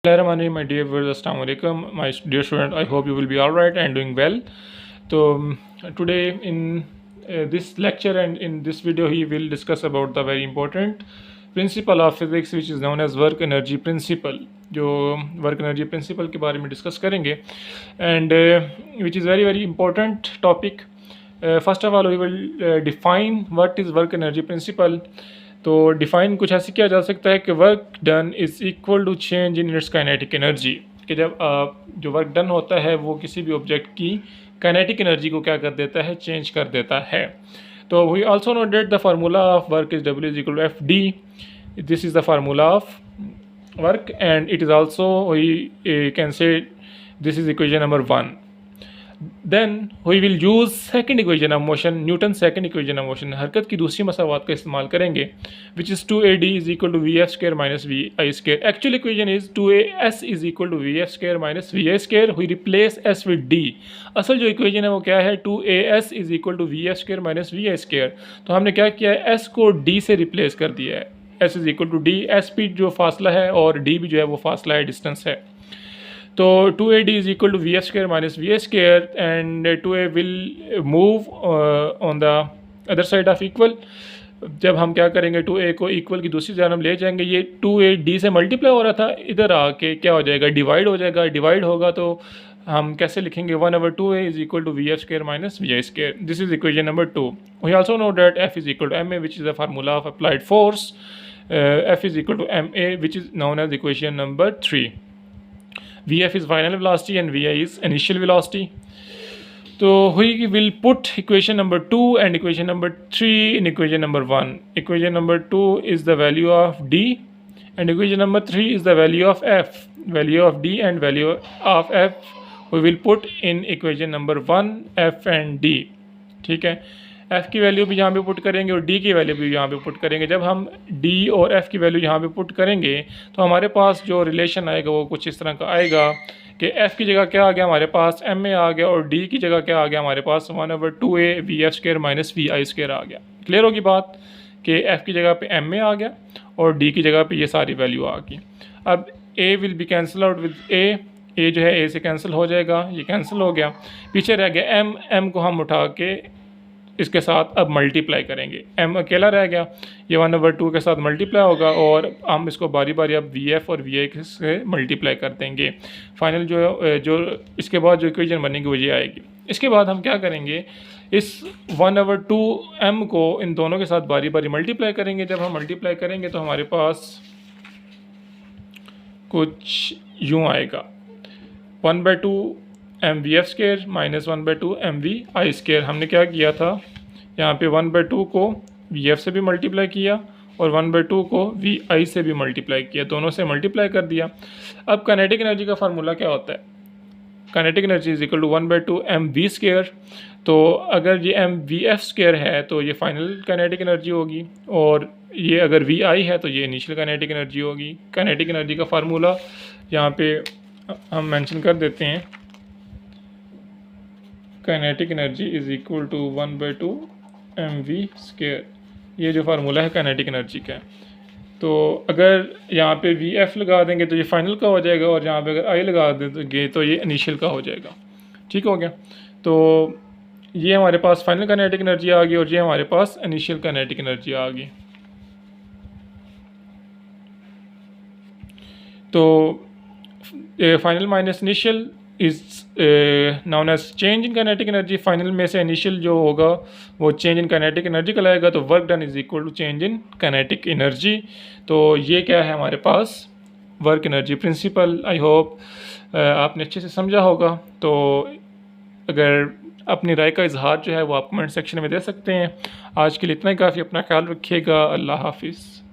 My dear viewers, Assalamu alaikum. My dear student, I hope you will be all right and doing well. So today in this lecture and in this video, he will discuss about the very important principle of physics, which is known as work energy principle. जो work energy principle के बारे में discuss करेंगे and which is very important topic. First of all we will define what is work energy principle. तो define कुछ ऐसे किया जा सकता है कि work done is equal to change in its kinetic energy, कि जब जो वर्क डन होता है वो किसी भी ऑब्जेक्ट की काइनेटिक एनर्जी को क्या कर देता है, चेंज कर देता है. तो we also know that the formula of work is W is equal to F D. This is the formula of work and it is also we can say this is equation number 1. Then we will use second equation of motion, Newton second equation of motion, हरकत की दूसरी मसावात का इस्तेमाल करेंगे, which is 2AD is equal to V F square minus V I square. Actual equation is 2AS is equal to V F square minus V I square. We replace S with D. असल जो equation है वो क्या है, 2AS is equal to V F square minus V I square. तो हमने क्या किया है, एस को डी से रिप्लेस कर दिया है. S is equal to D, S P जो फासला है और डी भी जो है वो फासला है, डिस्टेंस है. तो 2AD is equal to V F square minus V A square and 2A will move on the other side of equal. जब हम क्या करेंगे, 2A को इक्वल की दूसरी जानब ले जाएंगे. ये 2AD से मल्टीप्लाई हो रहा था, इधर आके क्या हो जाएगा, डिवाइड हो जाएगा. डिवाइड होगा तो हम कैसे लिखेंगे, 1/2A is equal to V F square minus V I square. This is equation number 2. We also know that F is equal to ma, which is the formula of applied force. F is equal to ma, which is known as equation number 3. Vf is final velocity and Vi is initial velocity. So we will put equation number 2 and equation number 3 in equation number 1. Equation number 2 is the value of D and equation number 3 is the value of F. Value of D and value of F we will put in equation number 1, F and D. ठीक है, F की value भी यहाँ पे put करेंगे और D की value भी यहाँ पे पुट करेंगे. जब हम D और F की वैल्यू यहाँ पे पुट करेंगे तो हमारे पास जो रिलेशन आएगा वो कुछ इस तरह का आएगा कि F की जगह क्या आ गया, हमारे पास ma आ गया, और D की जगह क्या आ गया, हमारे पास 1/2A V F square minus V I square आ गया. क्लियर होगी बात कि F की जगह पे ma आ गया और D की जगह पे ये सारी वैल्यू आ गई. अब A will be cancel out with A जो है A से कैंसिल हो जाएगा, ये कैंसिल हो गया. पीछे रह गया M को हम उठा के इसके साथ अब मल्टीप्लाई करेंगे. m अकेला रह गया, ये 1/2 के साथ मल्टीप्लाई होगा और हम इसको बारी बारी अब Vf और Vi से मल्टीप्लाई कर देंगे. फाइनल जो इसके बाद जो इक्वेशन बनेगी वो ये आएगी. इसके बाद हम क्या करेंगे, इस 1/2m को इन दोनों के साथ बारी बारी मल्टीप्लाई करेंगे. जब हम मल्टीप्लाई करेंगे तो हमारे पास कुछ यूँ आएगा, 1/2 M V F square minus 1/2 M V I square. हमने क्या किया था, यहाँ पे 1/2 को वी एफ से भी मल्टीप्लाई किया और 1/2 को वी आई से भी मल्टीप्लाई किया, दोनों से मल्टीप्लाई कर दिया. अब काइनेटिक एनर्जी का फार्मूला क्या होता है, kinetic energy is equal to 1/2 M V square. तो अगर ये एम वी एफ स्क्र है तो ये फाइनल काइनेटिक एनर्जी होगी, और ये अगर वी आई है तो ये इनिशियल काइनेटिक एनर्जी होगी. काइनेटिक एनर्जी का फार्मूला यहाँ पे हम मेंशन कर देते हैं, kinetic energy is equal to 1/2 M V square. ये जो फार्मूला है काइनेटिक एनर्जी का. तो अगर यहाँ पे वी एफ लगा देंगे तो ये फाइनल का हो जाएगा, और यहाँ पे अगर आई लगा देंगे तो ये इनिशियल का हो जाएगा. ठीक हो गया. तो ये हमारे पास फाइनल काइनेटिक एनर्जी आ गई और ये हमारे पास इनिशियल काइनेटिक एनर्जी आ गई. तो final minus initial is known as change in kinetic energy. Final में से इनिशियल जो होगा वो चेंज इन काइनेटिक एनर्जी कहलाएगा. तो work done is equal to change in kinetic energy. तो ये क्या है हमारे पास, work energy principle. I hope आपने अच्छे से समझा होगा. तो अगर अपनी राय का इजहार जो है वो आप कमेंट सेक्शन में दे सकते हैं. आज के लिए इतना ही काफ़ी. अपना ख्याल रखिएगा. अल्लाह हाफिज़.